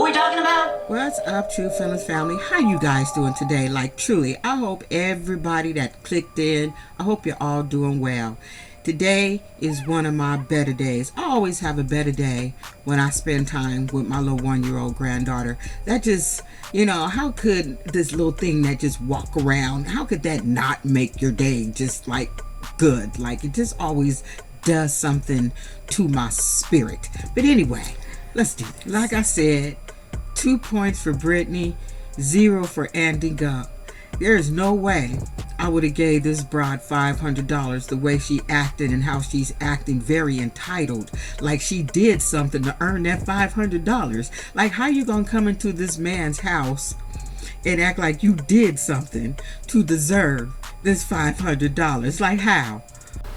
we talking about? What's up, True Feelings family? How you guys doing today? Like, truly, I hope everybody that clicked in, I hope you're all doing well. Today is one of my better days. I always have a better day when I spend time with my little 1-year-old granddaughter. That just, how could this little thing that just walk around, how could that not make your day just like good? Like, it just always does something to my spirit. But anyway, let's do this. Like I said, 2 points for Brittney, 0 for Andy Gump. There's no way I would have gave this broad $500 the way she acted and how she's acting very entitled. Like she did something to earn that $500. Like, how you gonna come into this man's house and act like you did something to deserve this $500? Like, how?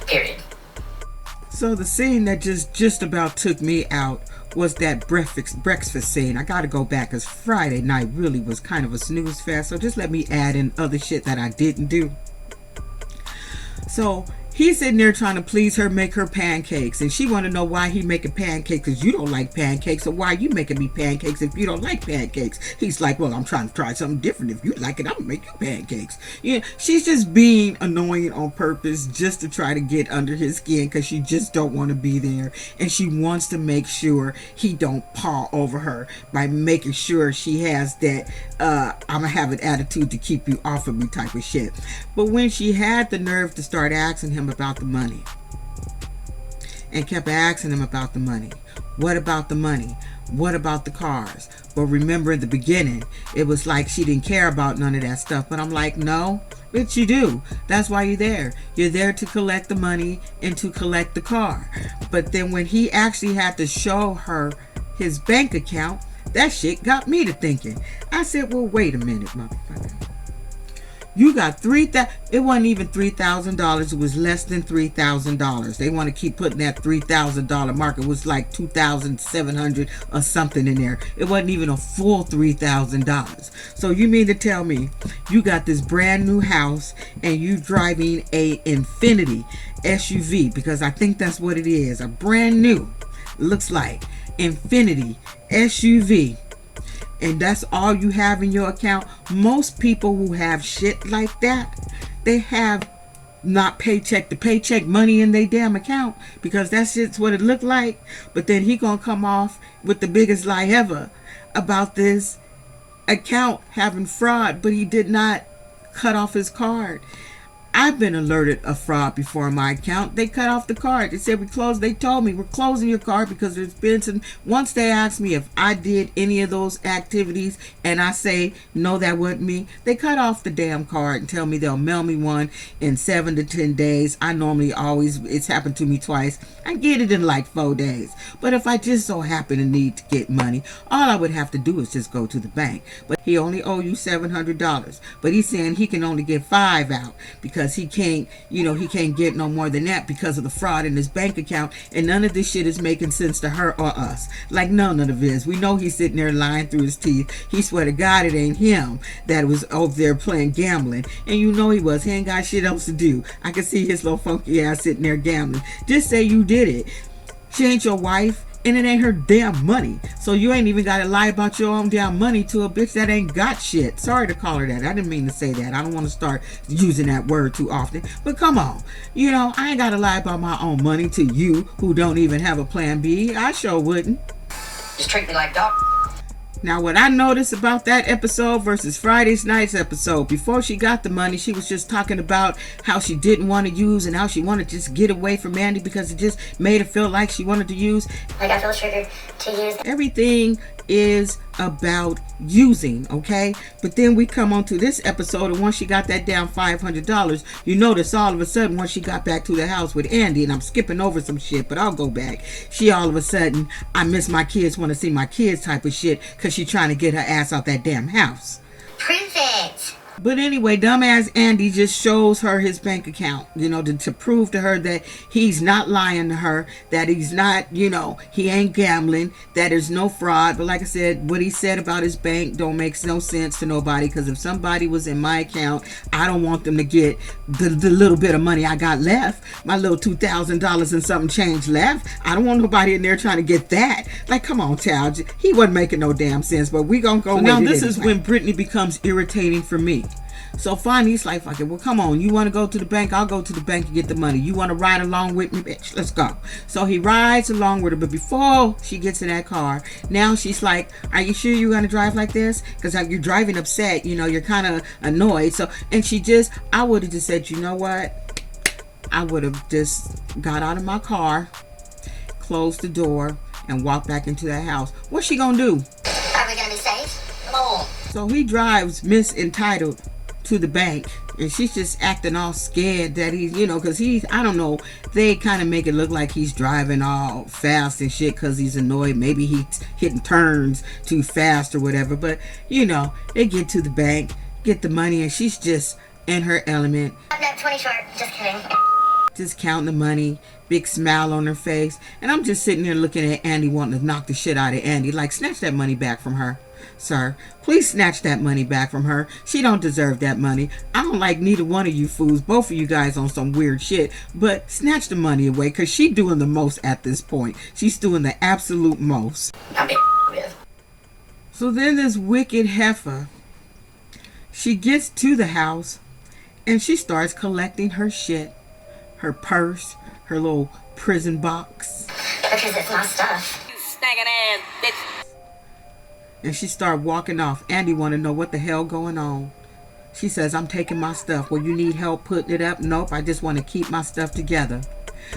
Period. So the scene that just about took me out was that breakfast scene. I gotta go back because Friday night really was kind of a snooze fest. So just let me add in other shit that I didn't do. So he's sitting there trying to please her, make her pancakes, and she want to know why he making pancakes because you don't like pancakes, or why you making me pancakes if you don't like pancakes. He's like, well, I'm trying to try something different. If you like it, I'm gonna make you pancakes. Yeah, she's just being annoying on purpose just to try to get under his skin because she just don't want to be there, and she wants to make sure he don't paw over her by making sure she has that I'm gonna have an attitude to keep you off of me type of shit. But when she had the nerve to start asking him about the money and kept asking him about the money, what about the money, what about the cars? But remember, in the beginning it was like she didn't care about none of that stuff. But I'm like, no, bitch, you do. That's why you're there to collect the money and to collect the car. But then when he actually had to show her his bank account, that shit got me to thinking. I said, well, wait a minute, motherfucker. You got it wasn't even $3,000. It was less than $3,000. They want to keep putting that $3,000 mark. It was like $2,700 or something in there. It wasn't even a full $3,000. So you mean to tell me you got this brand new house and you driving a Infiniti SUV, because I think that's what it is, a brand new, looks like Infiniti SUV, and that's all you have in your account? Most people who have shit like that, they have not paycheck to paycheck money in their damn account, because that's just what it looked like. But then he gonna come off with the biggest lie ever about this account having fraud, but he did not cut off his card. I've been alerted of fraud before on my account. They cut off the card. They said they told me we're closing your card because there's been some. Once they asked me if I did any of those activities and I say no, that wasn't me, they cut off the damn card and tell me they'll mail me one in 7 to 10 days. I normally it's happened to me twice. I get it in like 4 days. But if I just so happen to need to get money, all I would have to do is just go to the bank. But he only owe you $700. But he's saying he can only get 5 out because he can't get no more than that because of the fraud in his bank account. And none of this shit is making sense to her or us. Like, none of it is. We know he's sitting there lying through his teeth. He swear to God it ain't him that was over there playing gambling. And you know he was. He ain't got shit else to do. I can see his little funky ass sitting there gambling. Just say you did it. She ain't your wife, and it ain't her damn money. So you ain't even gotta lie about your own damn money to a bitch that ain't got shit. Sorry to call her that. I didn't mean to say that. I don't want to start using that word too often. But come on. I ain't gotta lie about my own money to you who don't even have a plan B. I sure wouldn't. Just treat me like dog. Now, what I noticed about that episode versus Friday's night's episode, before she got the money, she was just talking about how she didn't want to use and how she wanted to just get away from Andy because it just made her feel like she wanted to use. Like, I feel triggered to use. Everything is about using, okay? But then we come on to this episode, and once she got that down $500, you notice all of a sudden once she got back to the house with Andy, and I'm skipping over some shit, but I'll go back. She all of a sudden, I miss my kids, want to see my kids type of shit, because she trying to get her ass out that damn house. Prove it. But anyway, dumbass Andy just shows her his bank account, you know, to prove to her that he's not lying to her, that he's not, you know, he ain't gambling, that there's no fraud. But like I said, what he said about his bank don't make no sense to nobody, because if somebody was in my account, I don't want them to get the little bit of money I got left, my little $2,000 and something change left. I don't want nobody in there trying to get that. Like, come on, child. He wasn't making no damn sense, but we gonna go with it. Now this is when Brittney becomes irritating for me. So finally he's like, fuck it, well, come on, you want to go to the bank? I'll go to the bank and get the money. You want to ride along with me, bitch? Let's go. So he rides along with her, but before she gets in that car, now she's like, are you sure you're going to drive like this? Because you're driving upset, you know, you're kind of annoyed. So, and I would have just said, you know what? I would have just got out of my car, closed the door, and walked back into that house. What's she going to do? Are we gonna be safe? Come on. So he drives Miss Entitled to the bank, and she's just acting all scared that he's, you know, because I don't know, they kind of make it look like he's driving all fast and shit because he's annoyed. Maybe he's hitting turns too fast or whatever, but you know, they get to the bank, get the money, and she's just in her element. No, 20 short. Just kidding. Just counting the money, big smile on her face, and I'm just sitting there looking at Andy, wanting to knock the shit out of Andy, like, snatch that money back from her. Sir, please snatch that money back from her. She don't deserve that money. I don't like neither one of you fools, both of you guys on some weird shit, but snatch the money away, because she's doing the most at this point. She's doing the absolute most. I'm with. So then this wicked heifer, she gets to the house and she starts collecting her shit, her purse, her little prison box. Because it's my stuff. You stinking ass bitch. And she started walking off. Andy want to know what the hell going on. She says, I'm taking my stuff. Well, you need help putting it up? Nope, I just want to keep my stuff together.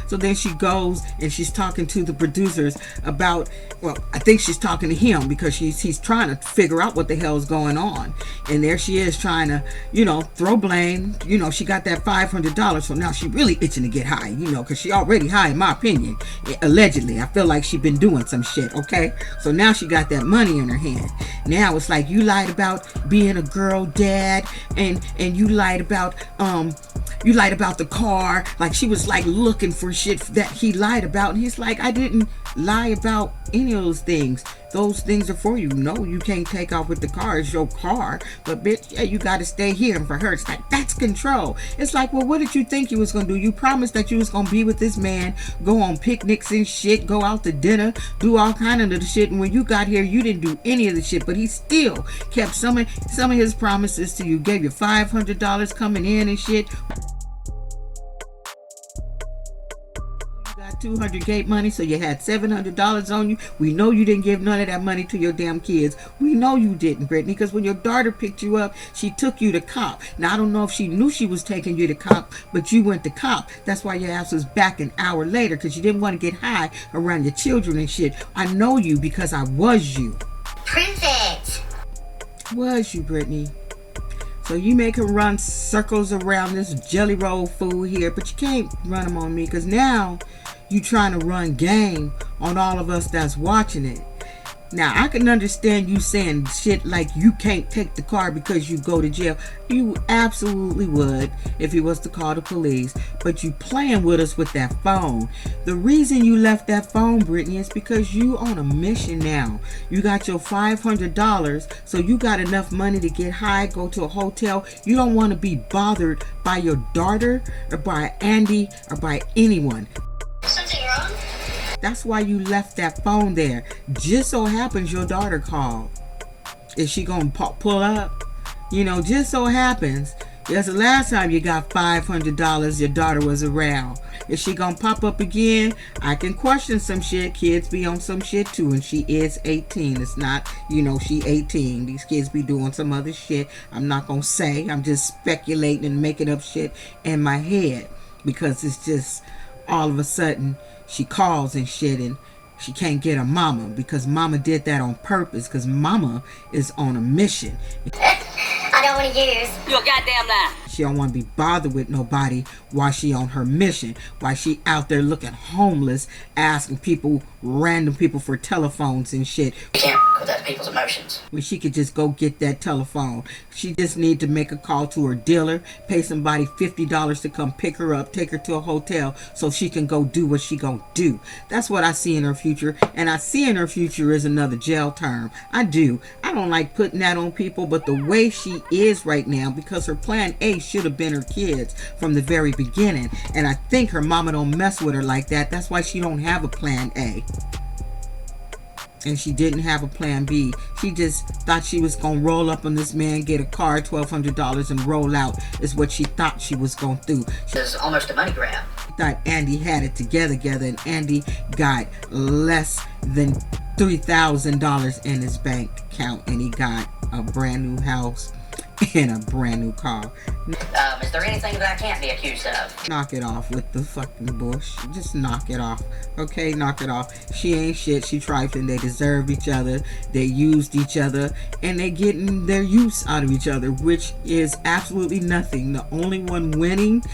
So then she goes and she's talking to the producers about, well, I think she's talking to him because he's trying to figure out what the hell is going on. And there she is trying to, you know, throw blame. You know, she got that $500, so now she really itching to get high, you know, because she already high, in my opinion. Allegedly, I feel like she been doing some shit, okay? So now she got that money in her hand. Now it's like, you lied about being a girl dad, and you lied about the car. Like, she was like looking for shit that he lied about, and he's like, I didn't lie about any of those things. Those things are for you. No, you can't take off with the car. It's your car. But bitch, yeah, you gotta stay here. And for her, it's like, that's control. It's like, well, what did you think you was gonna do? You promised that you was gonna be with this man, go on picnics and shit, go out to dinner, do all kind of the shit, and when you got here, you didn't do any of the shit. But he still kept some of his promises to you. Gave you $500 coming in and shit. 200 gate money, so you had $700 on you. We know you didn't give none of that money to your damn kids. We know you didn't, Brittney, because when your daughter picked you up, she took you to cop. Now, I don't know if she knew she was taking you to cop, but you went to cop. That's why your ass was back an hour later, because you didn't want to get high around your children and shit. I know you because I was you. Prove it. Was you, Brittney? So you make him run circles around this jelly roll fool here, but you can't run them on me, because now you trying to run game on all of us that's watching it. Now, I can understand you saying shit like you can't take the car because you go to jail. You absolutely would if he was to call the police. But you playing with us with that phone. The reason you left that phone, Brittney, is because you on a mission now. You got your $500, so you got enough money to get high, go to a hotel. You don't want to be bothered by your daughter or by Andy or by anyone. Something wrong? That's why you left that phone there. Just so happens your daughter called. Is she gonna pull up? You know, just so happens. That's the last time you got $500 your daughter was around. Is she gonna pop up again? I can question some shit. Kids be on some shit too, and she is 18. It's not, you know, she 18. These kids be doing some other shit. I'm not gonna say. I'm just speculating and making up shit in my head, because it's just all of a sudden she calls and shit, and she can't get her mama, because mama did that on purpose, because mama is on a mission. I don't want to use. You a goddamn lie. She don't want to be bothered with nobody while she on her mission, while she out there looking homeless, asking people, random people, for telephones and shit. You can't go that. people's emotions. When she could just go get that telephone. She just need to make a call to her dealer, pay somebody $50 to come pick her up, take her to a hotel so she can go do what she gonna do. That's what I see in her future, and I see in her future is another jail term. I do. I don't like putting that on people, but the way she is right now, because her plan A should have been her kids from the very beginning, and I think her mama don't mess with her like that. That's why she don't have a plan A. And she didn't have a plan B. She just thought she was going to roll up on this man, get a car, $1,200, and roll out is what she thought she was going to do. It was almost a money grab. She thought Andy had it together, and Andy got less than $3,000 in his bank account, and he got a brand new house and a brand new car. Is there anything that I can't be accused of? Knock it off with the fucking bush. Just knock it off. Okay, knock it off. She ain't shit. She trifling. They deserve each other. They used each other. And they getting their use out of each other, which is absolutely nothing. The only one winning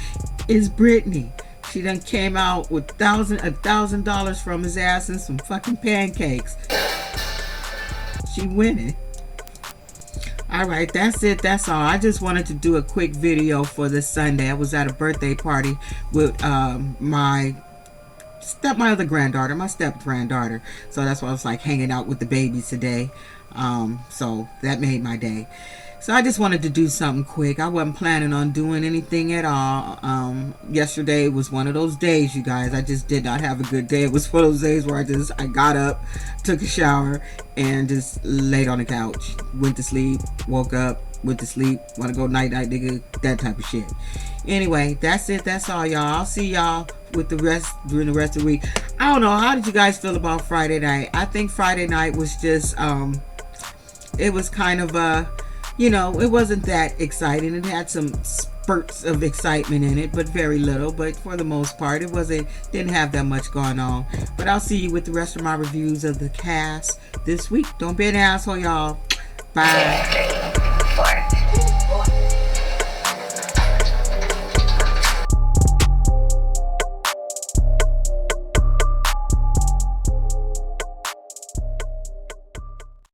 is Brittney. She done came out with $1,000 from his ass and some fucking pancakes. She winning. Alright, that's it. That's all. I just wanted to do a quick video for this Sunday. I was at a birthday party with my other granddaughter, my step granddaughter. So that's why I was like hanging out with the babies today. So that made my day. So I just wanted to do something quick. I wasn't planning on doing anything at all. Yesterday was one of those days, you guys. I just did not have a good day. It was one of those days where I got up, took a shower, and just laid on the couch. Went to sleep, woke up, went to sleep, want to go night-night, nigga, that type of shit. Anyway, that's it. That's all, y'all. I'll see y'all with the rest during the rest of the week. I don't know. How did you guys feel about Friday night? I think Friday night was just, it was kind of, you know, it wasn't that exciting. It had some spurts of excitement in it, but very little. But for the most part, didn't have that much going on. But I'll see you with the rest of my reviews of the cast this week. Don't be an asshole, y'all. Bye.